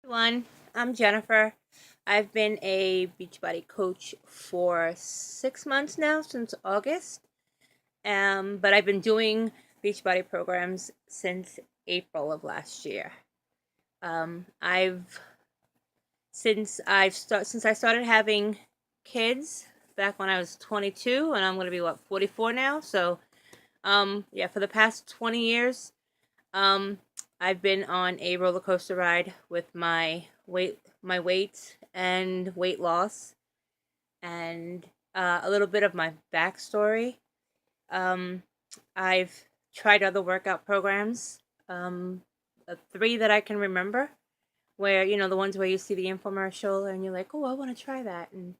Everyone, I'm Jennifer. I've been a Beachbody coach for 6 months now, since August. But I've been doing Beachbody programs since April of last year. I've since I started having kids back when I was 22, and I'm going to be 44 now. So, yeah, for the past 20 years, um, I've been on a roller coaster ride with my weight and weight loss, and a little bit of my backstory. Um, I've tried other workout programs, um, three that I can remember, where the ones where you see the infomercial and you're like, oh, I want to try that, and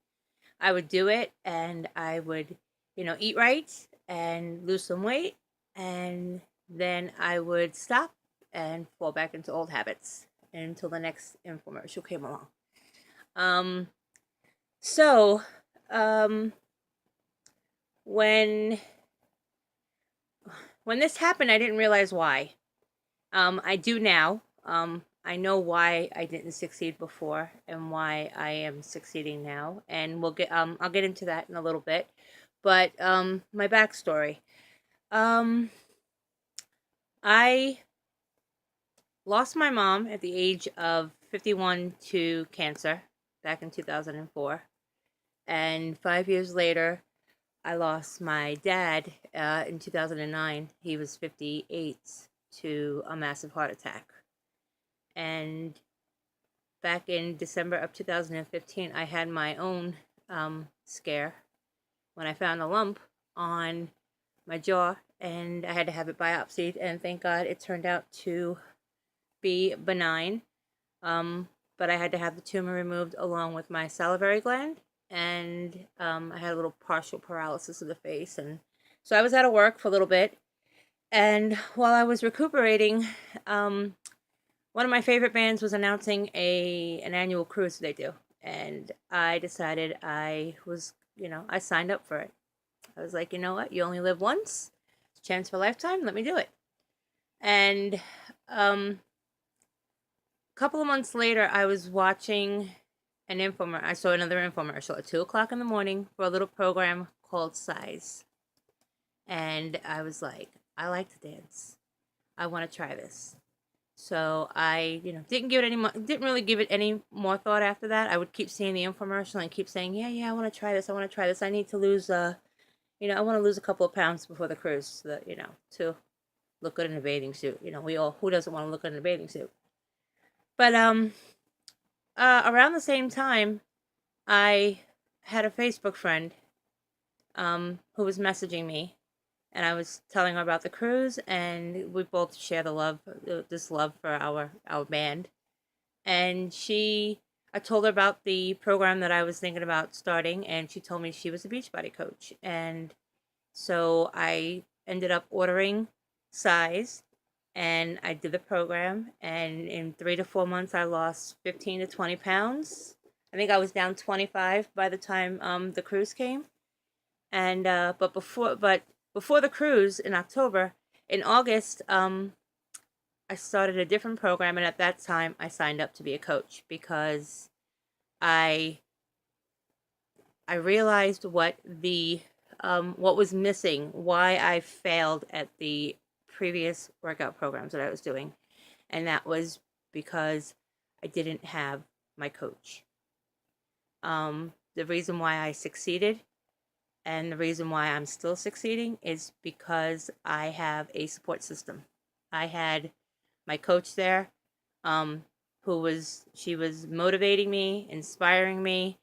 I would do it, and I would, eat right and lose some weight, and then I would stop and fall back into old habits until the next infomercial came along. Um, so, um, when when this happened, I didn't realize why. I do now. I know why I didn't succeed before and why I am succeeding now, and I'll get into that in a little bit. But my backstory. Um, I lost my mom at the age of 51 to cancer back in 2004, and 5 years later, I lost my dad in 2009. He was 58 to a massive heart attack. And back in December of 2015, I had my own scare when I found a lump on my jaw, and I had to have it biopsied. And thank God it turned out to be benign. Um, but I had to have the tumor removed along with my salivary gland, and I had a little partial paralysis of the face, and so I was out of work for a little bit. And while I was recuperating, um, one of my favorite bands was announcing an annual cruise they do, and I decided I signed up for it. I was like, you know what, you only live once, it's a chance for a lifetime. Let me do it. And a couple of months later, I was watching an infomercial. I saw another infomercial at 2 o'clock in the morning for a little program called Size. And I was like, I like to dance. I want to try this. So I, didn't really give it any more thought after that. I would keep seeing the infomercial and keep saying, yeah, I want to try this. I want to try this. I need to lose, I want to lose a couple of pounds before the cruise, so that, to look good in a bathing suit. Who doesn't want to look good in a bathing suit? But around the same time, I had a Facebook friend who was messaging me, and I was telling her about the cruise, and we both share this love for our band. And I told her about the program that I was thinking about starting, and she told me she was a Beachbody coach. And so I ended up ordering Size, and I did the program, and in 3 to 4 months, I lost 15 to 20 pounds. I think I was down 25 by the time the cruise came. And before the cruise in October, in August, I started a different program, and at that time, I signed up to be a coach because I I realized what was missing, why I failed at the previous workout programs that I was doing, and that was because I didn't have my coach. The reason why I succeeded and the reason why I'm still succeeding is because I have a support system. I had my coach there, um, she was motivating me, inspiring me.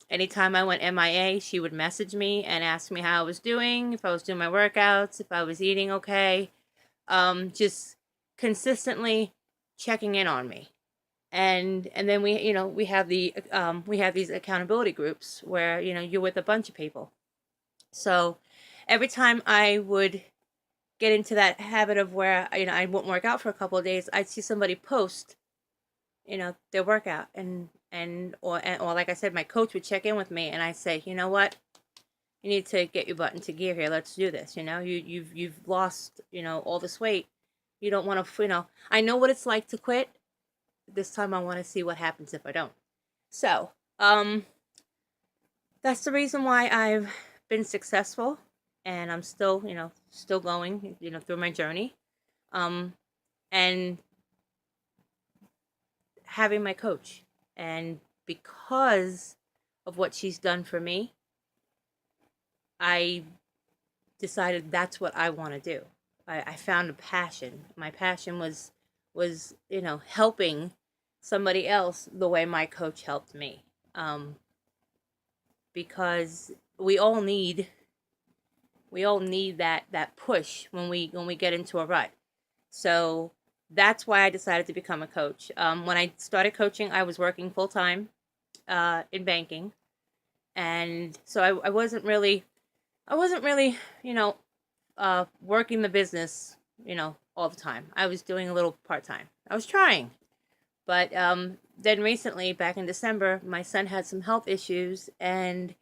Anytime I went MIA, she would message me and ask me how I was doing, if I was doing my workouts, if I was eating okay, just consistently checking in on me. And then we have these accountability groups where you're with a bunch of people. So every time I would get into that habit of where I wouldn't work out for a couple of days, I'd see somebody post their workout, or like I said, my coach would check in with me, and I'd say, you know what, you need to get your butt into gear here. Let's do this. You've lost all this weight. You don't want to. I know what it's like to quit. this time I want to see what happens if I don't. So, that's the reason why I've been successful, and I'm still, still going, through my journey. And having my coach, and because of what she's done for me, I decided that's what I want to do. I found a passion. My passion was helping somebody else the way my coach helped me. Because we all need that push when we get into a rut. So that's why I decided to become a coach. When I started coaching, I was working full time in banking, and so I wasn't really working the business all the time. I was doing a little part time. I was trying, but then recently, back in December, my son had some health issues, and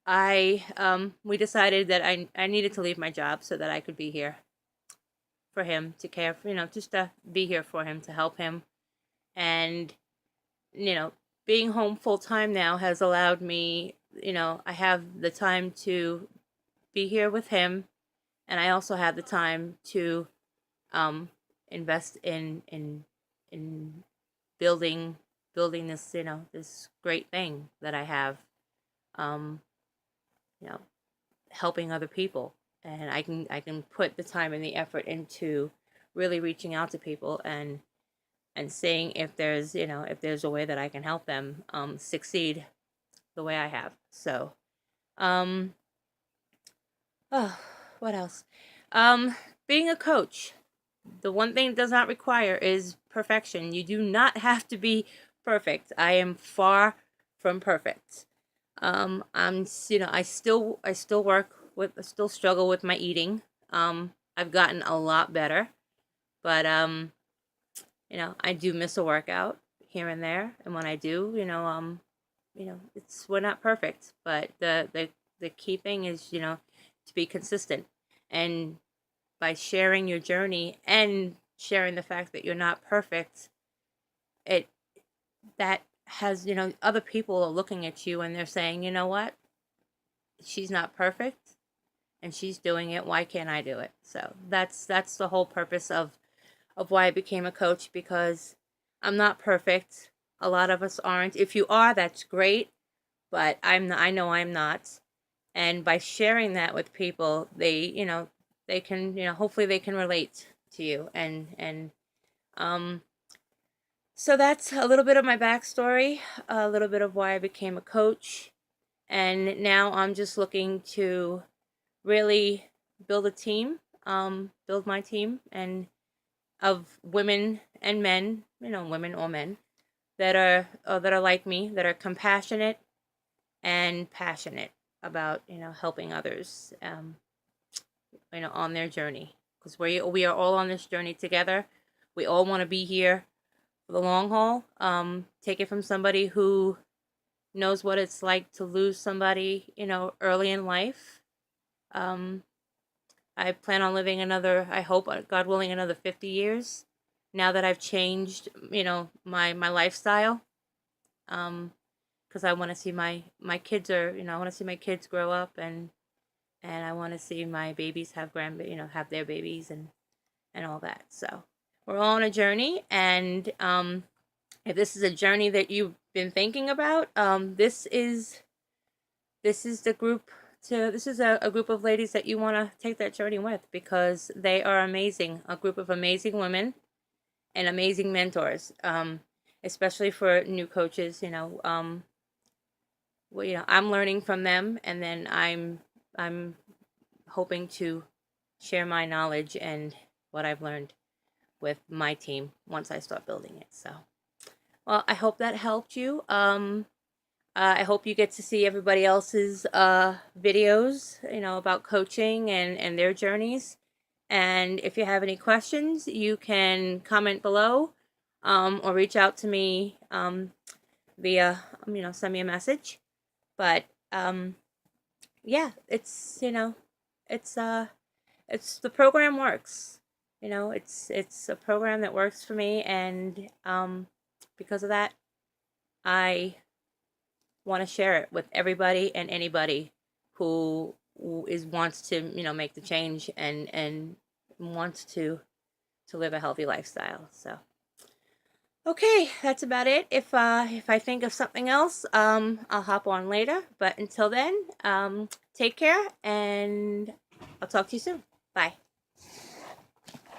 we decided that I needed to leave my job so that I could be here for him, to care for, just to be here for him, to help him. And you know being home full time now has allowed me, I have the time to be here with him, and I also have the time to um invest in building this, this great thing that I have, um you know helping other people. And I can put the time and the effort into really reaching out to people, and seeing if there's a way that I can help them succeed the way I have. So, um oh, what else? um Being a coach, the one thing it does not require is perfection. You do not have to be perfect. I am far from perfect. I still I still struggle with my eating. I've gotten a lot better, but I do miss a workout here and there, and when I do, we're not perfect, but the key thing is, to be consistent. And by sharing your journey and sharing the fact that you're not perfect, it that has, other people are looking at you and they're saying, you know what, she's not perfect and she's doing it, why can't I do it? So that's the whole purpose of why I became a coach, because I'm not perfect. A lot of us aren't. If you are, that's great, but I know I'm not. And by sharing that with people, they can, hopefully they can relate to you. And um so that's a little bit of my backstory, a little bit of why I became a coach. And now I'm just looking to really build a team, build my team, and of women and men, women or men that are like me, that are compassionate and passionate about, helping others, on their journey, because we are all on this journey together. We all want to be here for the long haul. Take it from somebody who knows what it's like to lose somebody, early in life. Um, I plan on living another, I hope, God willing, another 50 years. Now that I've changed, my lifestyle, because I want to see my kids I want to see my kids grow up, and I want to see my babies have have their babies, and all that. So we're all on a journey, and if this is a journey that you've been thinking about, this is the group to this is a group of ladies that you want to take that journey with, because they are amazing, a group of amazing women and amazing mentors, especially for new coaches. I'm learning from them, and then I'm hoping to share my knowledge and what I've learned with my team once I start building it. So, well, I hope that helped you. I hope you get to see everybody else's videos, about coaching and their journeys. And if you have any questions, you can comment below, or reach out to me via, send me a message. But yeah, it's the program works. It's a program that works for me, and because of that, I want to share it with everybody and anybody who wants to, make the change and wants to live a healthy lifestyle. So, okay, that's about it. If I think of something else, I'll hop on later. But until then, take care, and I'll talk to you soon. Bye.